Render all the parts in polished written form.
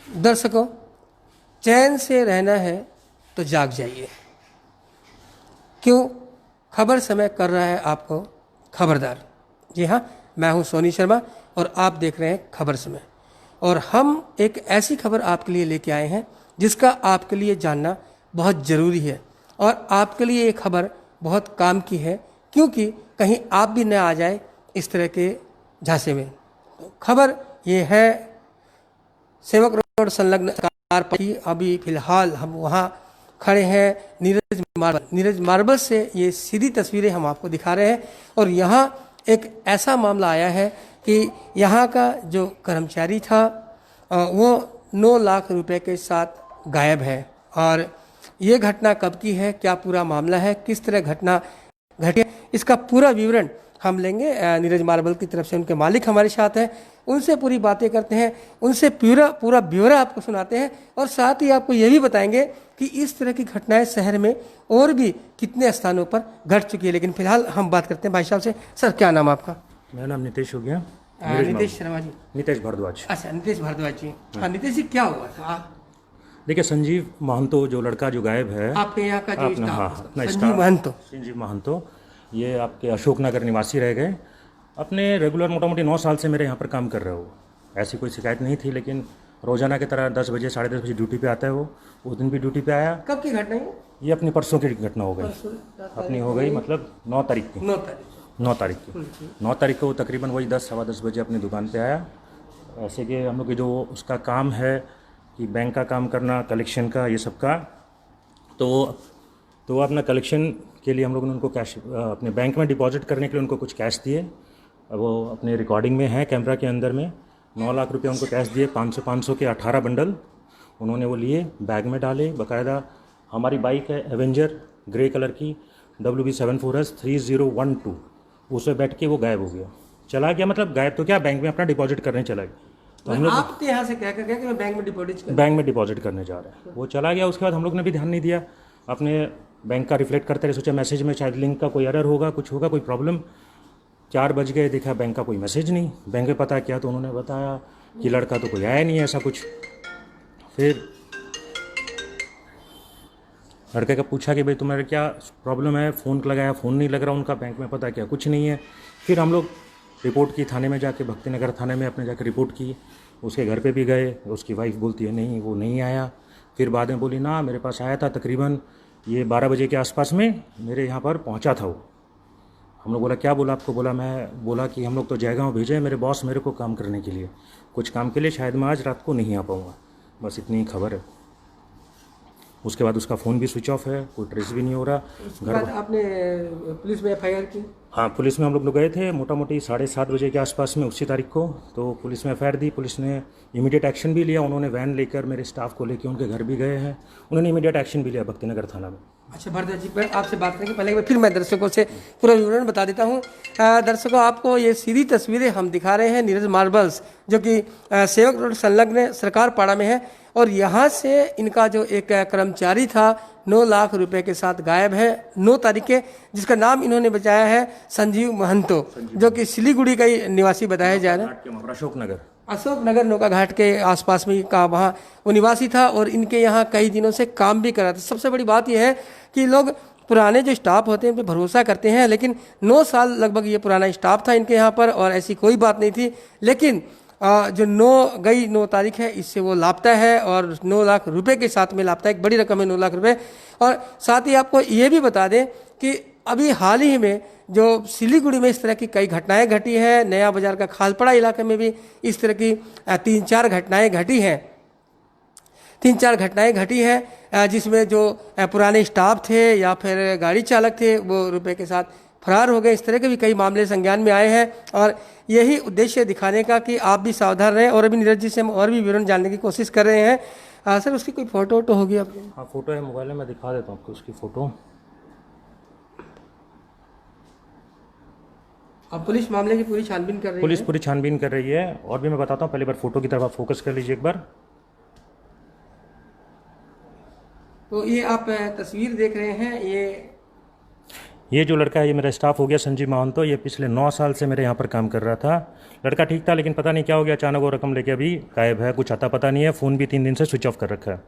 दर्शकों, चैन से रहना है तो जाग जाइए। क्यों? खबर समय कर रहा है आपको खबरदार। जी हाँ, मैं हूँ सोनी शर्मा और आप देख रहे हैं खबर समय। और हम एक ऐसी खबर आपके लिए लेके आए हैं जिसका आपके लिए जानना बहुत ज़रूरी है और आपके लिए ये खबर बहुत काम की है, क्योंकि कहीं आप भी न आ जाए इस तरह के झांसे में। तो खबर ये है, सेवक रोड संलग्न कार पार्टी। अभी फिलहाल हम वहाँ खड़े हैं नीरज मार्बल से ये सीधी तस्वीरें हम आपको दिखा रहे हैं। और यहाँ एक ऐसा मामला आया है कि यहाँ का जो कर्मचारी था वो 9 लाख रुपए के साथ गायब है। और ये घटना कब की है, क्या पूरा मामला है, किस तरह घटना घटी, इसका पूरा विवरण हम लेंगे। नीरज मार्बल की तरफ से उनके मालिक हमारे साथ हैं, उनसे पूरी बातें करते हैं, उनसे पूरा ब्यौरा आपको सुनाते हैं और साथ ही आपको ये भी बताएंगे कि इस तरह की घटनाएं शहर में और भी कितने स्थानों पर घट चुकी है। लेकिन फिलहाल हम बात करते हैं भाई साहब से। सर, क्या नाम आपका? मेरा नाम नितेश हो गया। नितेश शर्मा जी? नितेश भारद्वाज। अच्छा, नितेश भारद्वाज जी। हाँ नितेश जी, क्या हुआ था? देखिए, संजीव महंतो जो लड़का जो गायब है आपके यहाँ का जो संजीव महंतो, ये आपके अशोकनगर निवासी रह गए। अपने रेगुलर मोटामोटी 9 साल से मेरे यहाँ पर काम कर रहे हो। ऐसी कोई शिकायत नहीं थी, लेकिन रोजाना की तरह 10 बजे 10:30 बजे ड्यूटी पे आता है वो। उस दिन भी ड्यूटी पे आया। कब की घटना है ये? अपनी परसों की घटना हो गई, अपनी हो गई, मतलब 9 तारीख की। 9 तारीख को तकरीबन वही 10 सवा 10 बजे अपनी दुकान पे आया। ऐसे कि हम लोग की जो उसका काम है कि बैंक का काम करना, कलेक्शन का, ये सब का, तो वो अपना कलेक्शन के लिए हम लोगों ने उनको कैश अपने बैंक में डिपॉजिट करने के लिए उनको कुछ कैश दिए। वो अपने रिकॉर्डिंग में है कैमरा के अंदर में। 9 लाख रुपये उनको कैश दिए, 500 के 18 बंडल उन्होंने वो लिए, बैग में डाले। बाकायदा हमारी बाइक है एवेंजर ग्रे कलर की WB74S 3012, उस पर बैठ के वो गायब हो गया, चला गया। मतलब गायब तो क्या, बैंक में अपना डिपॉजिट करने चला गया। तो हम लोग आपके यहाँ से क्या गया कि मैं बैंक में डिपॉजिट करने जा रहे हैं, वो चला गया। उसके बाद हम लोग ने भी ध्यान नहीं दिया, अपने बैंक का रिफ्लेक्ट करते रहे, सोचा मैसेज में शायद लिंक का कोई एरर होगा, कुछ होगा, कोई प्रॉब्लम। 4 बज गए, देखा बैंक का कोई मैसेज नहीं। बैंक में पता किया तो उन्होंने बताया कि लड़का तो कोई आया नहीं है, ऐसा कुछ। फिर लड़के का पूछा कि भाई तुम्हारा क्या प्रॉब्लम है, फ़ोन लगाया, फ़ोन नहीं लग रहा उनका। बैंक में पता किया, कुछ नहीं है। फिर हम लोग रिपोर्ट की थाने में जाके, भक्ति नगर थाने में अपने जाके रिपोर्ट की। उसके घर पे भी गए, उसकी वाइफ बोलती है नहीं वो नहीं आया। फिर बाद में बोली ना मेरे पास आया था, तकरीबन ये 12 बजे के आसपास में मेरे यहाँ पर पहुँचा था वो। हम लोग बोला क्या बोला आपको? बोला कि हम लोग तो जयगांव भेजे मेरे बॉस मेरे को काम करने के लिए, कुछ काम के लिए, शायद मैं आज रात को नहीं आ पाऊँगा। बस इतनी खबर है। उसके बाद उसका फ़ोन भी स्विच ऑफ है, कोई ट्रेस भी नहीं हो रहा। घर आपने पुलिस में FIR की? हाँ, पुलिस में हम लोग गए थे मोटामोटी 7:30 बजे के आसपास में उसी तारीख को। तो पुलिस में FIR दी, पुलिस ने इमीडिएट एक्शन भी लिया। उन्होंने वैन लेकर मेरे स्टाफ को लेकर उनके घर भी गए हैं, उन्होंने इमीडिएट एक्शन भी लिया भक्ति नगर थाना में। अच्छा भारद्वाज जी, मैं आपसे बात करेंगे, पहले फिर मैं दर्शकों से पूरा विवरण बता देता हूँ। दर्शकों, आपको ये सीधी तस्वीरें हम दिखा रहे हैं नीरज मार्बल्स, जो कि सेवक रोड संलग्न सरकार पाड़ा में है। और यहाँ से इनका जो एक कर्मचारी था 9 लाख रुपए के साथ गायब है 9 तारीख के, जिसका नाम इन्होंने बताया है संजीव महंतो, जो कि सिलीगुड़ी का ही निवासी बताया जा रहा है। अशोकनगर नौका घाट के आसपास में का वहाँ वो निवासी था और इनके यहाँ कई दिनों से काम भी कर रहा था। सबसे बड़ी बात यह है कि लोग पुराने जो स्टाफ होते हैं उन पर भरोसा करते हैं, लेकिन 9 साल लगभग ये पुराना स्टाफ था इनके यहाँ पर और ऐसी कोई बात नहीं थी। लेकिन जो 9 तारीख है, इससे वो लापता है और 9 लाख रुपए के साथ में लापता है। एक बड़ी रकम है 9 लाख रुपए। और साथ ही आपको ये भी बता दें कि अभी हाल ही में जो सिलीगुड़ी में इस तरह की कई घटनाएं घटी है, नया बाजार का खालपड़ा इलाके में भी इस तरह की 3-4 घटनाएं घटी हैं। 3-4 घटनाएं घटी हैं जिसमें जो पुराने स्टाफ थे या फिर गाड़ी चालक थे वो रुपए के साथ फरार हो गए। इस तरह के भी कई मामले संज्ञान में आए हैं और यही उद्देश्य दिखाने का कि आप भी सावधान रहें। और अभी नीरज जी से हम और भी विवरण जानने की कोशिश कर रहे हैं। सर, उसकी कोई फोटो होगी आपके? हाँ, फोटो है मोबाइल में, मैं दिखा देता हूँ आपको उसकी फ़ोटो। अब पुलिस मामले की पूरी छानबीन कर रही है। पुलिस पूरी छानबीन कर रही है। और भी मैं बताता हूँ, पहले बार फोटो की तरफ आप फोकस कर लीजिए एक बार। तो ये आप तस्वीर देख रहे हैं, ये जो लड़का है ये मेरा स्टाफ हो गया संजीव महंतो, ये पिछले 9 साल से मेरे यहाँ पर काम कर रहा था। लड़का ठीक था लेकिन पता नहीं क्या हो गया, अचानक वो रकम लेके अभी गायब है, कुछ आता पता नहीं है। फ़ोन भी 3 दिन से स्विच ऑफ कर रखा है।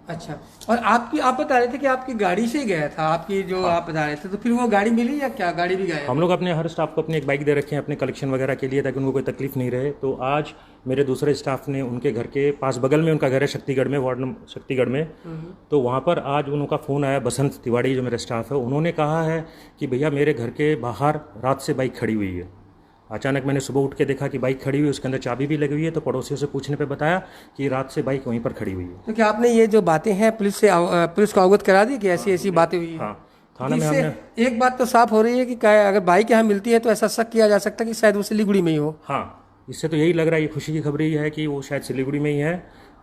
अच्छा, और आप बता रहे थे कि आपकी गाड़ी से ही गया था, आपकी जो आप बता रहे थे, तो फिर वो गाड़ी मिली या क्या, गाड़ी भी गायब? हम लोग अपने हर स्टाफ को अपनी एक बाइक दे रखे हैं अपने कलेक्शन वगैरह के लिए, ताकि उनको कोई तकलीफ नहीं रहे। तो आज मेरे दूसरे स्टाफ ने उनके घर के पास, बगल में उनका घर है शक्तिगढ़ में, वार्ड नंबर शक्तिगढ़ में, तो वहाँ पर आज उनका फ़ोन आया। बसंत तिवाड़ी जो मेरा स्टाफ है, उन्होंने कहा है कि भैया मेरे घर के बाहर रात से बाइक खड़ी हुई है। अचानक मैंने सुबह उठ के देखा कि बाइक खड़ी हुई है, उसके अंदर चाबी भी लगी हुई है। तो पड़ोसियों से पूछने पे बताया कि रात से बाइक वहीं पर खड़ी हुई है। तो क्या आपने ये जो बातें हैं पुलिस को अवगत करा दी कि ऐसी ऐसी बातें हुई हैं? हाँ, थाना में इससे हमने एक बात तो साफ हो रही है कि अगर बाइक यहाँ मिलती है तो ऐसा शक किया जा सकता है कि शायद वो सिलीगुड़ी में ही हो। हाँ, इससे तो यही लग रहा है, ये खुशी की खबर ये है कि वो शायद सिलीगुड़ी में ही है।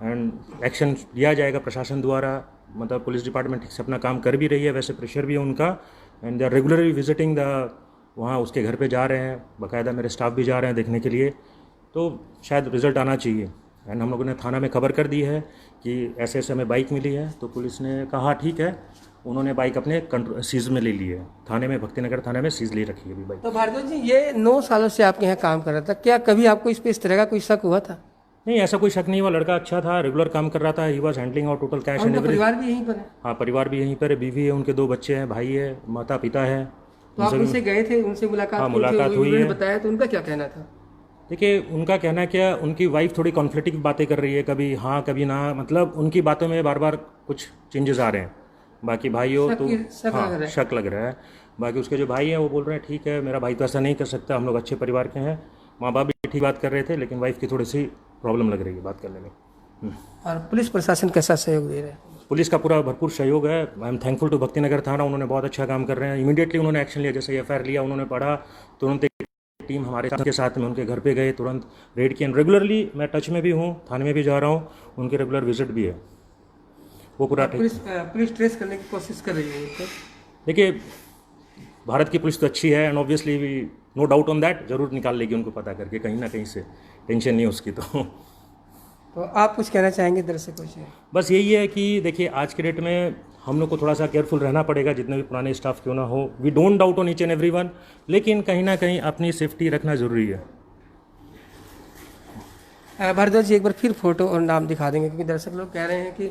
एंड एक्शन लिया जाएगा प्रशासन द्वारा, मतलब पुलिस डिपार्टमेंट ठीक से अपना काम कर भी रही है, वैसे प्रेशर भी है उनका। And they are regularly visiting the, वहाँ उसके घर पे जा रहे हैं, बाकायदा मेरे स्टाफ भी जा रहे हैं देखने के लिए। तो शायद रिजल्ट आना चाहिए। एंड हम लोगों ने थाना में खबर कर दी है कि ऐसे ऐसे हमें बाइक मिली है। तो पुलिस ने कहा ठीक है, उन्होंने बाइक अपने सीज में ले ली है। थाने में, भक्तिनगर थाने में सीज ले रखी है अभी बाइक। तो भारद्वाज जी, ये 9 सालों से आपके यहाँ काम कर रहा था, क्या कभी आपको इस पे इस तरह का कोई शक हुआ था? नहीं, ऐसा कोई शक नहीं हुआ। लड़का अच्छा था, रेगुलर काम कर रहा था। He was handling out total cash and everything. परिवार भी यहीं पर है? हाँ, परिवार भी यहीं पर है, बीवी है, उनके 2 बच्चे हैं, भाई है, माता पिता है। तो आप उनसे गए थे, उनसे मुलाकात हाँ, की, मुलाकात हुई उन्होंने है। बताया, तो उनका क्या कहना था? देखिए, उनका कहना क्या, उनकी वाइफ थोड़ी कॉन्फ्लिक्टिव बातें कर रही है, कभी हाँ कभी ना, मतलब उनकी बातों में बार बार कुछ चेंजेस आ रहे हैं। बाकी भाइयों तो हाँ शक लग रहा है। बाकी उसके जो भाई हैं वो बोल रहे हैं ठीक है, मेरा भाई तो ऐसा नहीं कर सकता, हम लोग अच्छे परिवार के हैं। माँ बाप भी ठीक बात कर रहे थे, लेकिन वाइफ की थोड़ी सी प्रॉब्लम लग रही है बात करने में। और पुलिस प्रशासन कैसा सहयोग दे रहा है? पुलिस का पूरा भरपूर सहयोग है। I am thankful to Bhaktinagar थाना, उन्होंने बहुत अच्छा काम कर रहे हैं। इमीडिएटली उन्होंने एक्शन लिया, जैसे एफआईआर लिया उन्होंने पढ़ा, तुरंत एक टीम हमारे के साथ में उनके घर पे गए, तुरंत रेड किया। रेगुलरली मैं टच में भी हूँ, थाने में भी जा रहा हूँ, उनके रेगुलर विजिट भी है। वो पूरा पुलिस ट्रेस करने की कोशिश कर रही है। तो देखिए, भारत की पुलिस तो अच्छी है and obviously we no doubt on that, जरूर निकाल लेगी उनको पता करके कहीं ना कहीं से, टेंशन नहीं है उसकी। तो आप कुछ कहना चाहेंगे दर्शकों से? बस यही है कि देखिए, आज के डेट में हम लोग को थोड़ा सा केयरफुल रहना पड़ेगा, जितने भी पुराने स्टाफ क्यों ना हो। We don't doubt on each and everyone, लेकिन कहीं ना कहीं अपनी सेफ्टी रखना ज़रूरी है। भारद्वाज जी, एक बार फिर फोटो और नाम दिखा देंगे, क्योंकि दर्शक लोग कह रहे हैं कि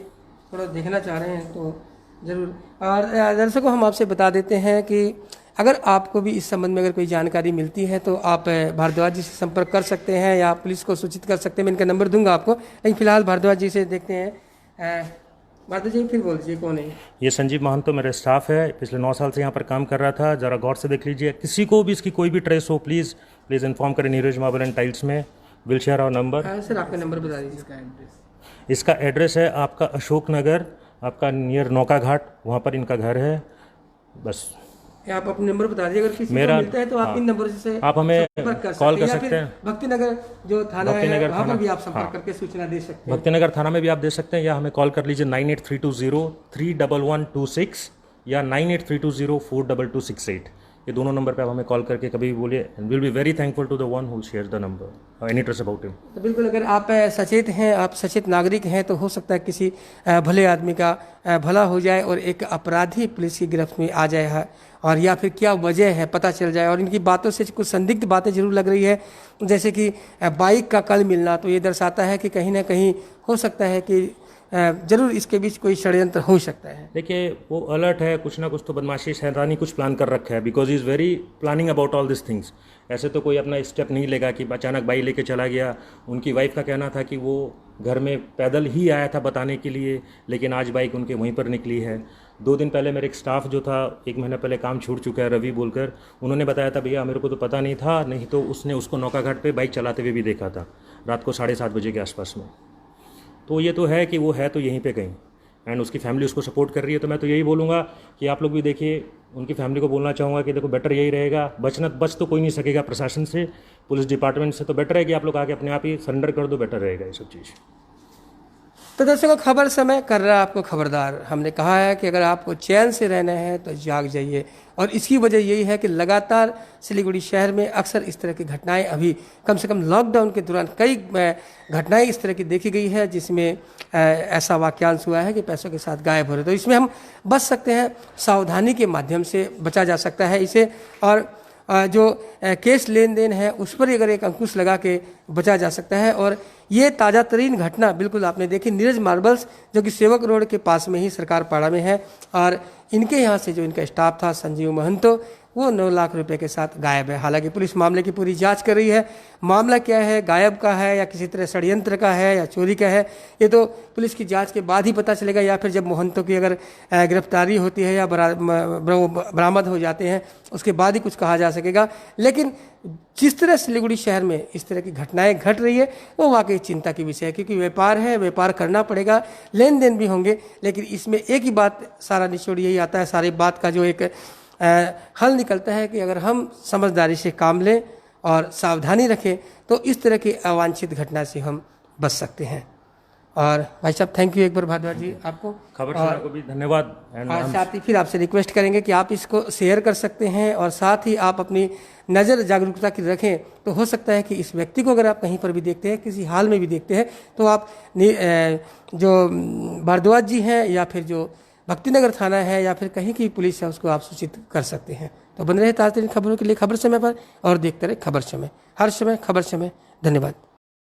थोड़ा देखना चाह रहे हैं, तो ज़रूर। और दर्शकों, हम आपसे बता देते हैं कि अगर आपको भी इस संबंध में अगर कोई जानकारी मिलती है तो आप भारद्वाज जी से संपर्क कर सकते हैं या पुलिस को सूचित कर सकते हैं। मैं इनका नंबर दूंगा आपको, लेकिन फिलहाल भारद्वाज जी से देखते हैं। भारद्वाज जी फिर बोल दीजिए, कौन है ये? संजीव महंतो मेरा स्टाफ है, पिछले 9 साल से यहाँ पर काम कर रहा था। ज़रा गौर से देख लीजिए, किसी को भी इसकी कोई भी ट्रेस हो प्लीज़ इन्फॉर्म करें। नीरज मार्बल एंड टाइल्स में, will share our number. Sir, आपका नंबर बता दीजिए। इसका एड्रेस है आपका अशोक नगर, आपका नियर नौका घाट, वहाँ पर इनका घर है। बस आप अपने नंबर बता दीजिए, अगर किसी को मिलता है तो आप इन नंबर से आप हमें कॉल कर सकते हैं। भक्तिनगर जो थाना है वहाँ पर भी आप संपर्क करके सूचना दे सकते हैं। भक्तिनगर थाना में भी आप दे सकते हैं, या हमें कॉल कर लीजिए 9832031126 या 9832042268। ये दोनों नंबर पे आप हमें कॉल करके कभी भी बोलिए, and will be very thankful to the one who shares the number, any trust about him. तो बिल्कुल, अगर आप सचेत हैं, आप सचेत नागरिक हैं, तो हो सकता है किसी भले आदमी का भला हो जाए और एक अपराधी पुलिस की गिरफ्त में आ जाए, और या फिर क्या वजह है पता चल जाए। और इनकी बातों से कुछ संदिग्ध बातें जरूर लग रही है, जैसे कि बाइक का कल मिलना, तो ये दर्शाता है कि कहीं ना कहीं हो सकता है कि जरूर इसके बीच कोई षड्यंत्र हो सकता है। देखिए, वो अलर्ट है, कुछ ना कुछ तो बदमाशी शैतानी कुछ प्लान कर रखा है, because he is very planning about all this things. ऐसे तो कोई अपना स्टेप नहीं लेगा कि अचानक बाइक लेके चला गया। उनकी वाइफ का कहना था कि वो घर में पैदल ही आया था बताने के लिए, लेकिन आज बाइक उनके वहीं पर निकली है। 2 दिन पहले मेरे एक स्टाफ जो था, 1 महीना पहले काम छूट चुका है, रवि बोलकर, उन्होंने बताया था भैया मेरे को तो पता नहीं था, नहीं तो उसने उसको नौका घाट पर बाइक चलाते हुए भी देखा था रात को 7:30 बजे के आसपास में। तो ये तो है कि वो है तो यहीं पे कहीं, एंड उसकी फैमिली उसको सपोर्ट कर रही है। तो मैं तो यही बोलूँगा कि आप लोग भी देखिए, उनकी फैमिली को बोलना चाहूँगा कि देखो, बेटर यही रहेगा, बच तो कोई नहीं सकेगा प्रशासन से, पुलिस डिपार्टमेंट से, तो बेटर है कि आप लोग आके अपने आप ही सरेंडर कर दो, बेटर रहेगा ये सब चीज़। तो दर्शकों, खबर समय कर रहा है आपको खबरदार। हमने कहा है कि अगर आपको चैन से रहना है तो जाग जाइए, और इसकी वजह यही है कि लगातार सिलीगुड़ी शहर में अक्सर इस तरह की घटनाएं, अभी कम से कम लॉकडाउन के दौरान कई घटनाएं इस तरह की देखी गई है जिसमें ऐसा वाक्यांश हुआ है कि पैसों के साथ गायब हो रहे। तो इसमें हम बच सकते हैं, सावधानी के माध्यम से बचा जा सकता है इसे, और जो केस लेन देन है उस पर अगर एक अंकुश लगा के बचा जा सकता है। और ये ताज़ा तरीन घटना बिल्कुल आपने देखी, नीरज मार्बल्स जो कि सेवक रोड के पास में ही सरकार पाड़ा में है, और इनके यहाँ से जो इनका स्टाफ था संजीव महंतो, वो 9 लाख रुपए के साथ गायब है। हालांकि पुलिस मामले की पूरी जांच कर रही है। मामला क्या है, गायब का है या किसी तरह षड्यंत्र का है या चोरी का है, ये तो पुलिस की जांच के बाद ही पता चलेगा, या फिर जब महंतों की अगर गिरफ्तारी होती है या बरामद हो जाते हैं उसके बाद ही कुछ कहा जा सकेगा। लेकिन जिस तरह सिलीगुड़ी शहर में इस तरह की घटनाएं घट रही है वो वाकई चिंता की विषय है, क्योंकि व्यापार है, व्यापार करना पड़ेगा, लेन देन भी होंगे, लेकिन इसमें एक ही बात, सारा निचोड़ यही आता है, सारी बात का जो एक हल निकलता है कि अगर हम समझदारी से काम लें और सावधानी रखें तो इस तरह की अवांछित घटना से हम बच सकते हैं। और भाई साहब, थैंक यू एक बार भारद्वाज जी आपको, खबर सुनने को भी धन्यवाद। साथ ही फिर आपसे रिक्वेस्ट करेंगे कि आप इसको शेयर कर सकते हैं, और साथ ही आप अपनी नज़र जागरूकता की रखें। तो हो सकता है कि इस व्यक्ति को अगर आप कहीं पर भी देखते हैं, किसी हाल में भी देखते हैं, तो आप जो भारद्वाज जी हैं या फिर जो भक्तिनगर थाना है या फिर कहीं की पुलिस है उसको आप सूचित कर सकते हैं। तो बन रहे ताज़ा खबरों के लिए खबर समय पर, और देखते रहे खबर समय, हर समय खबर समय। धन्यवाद।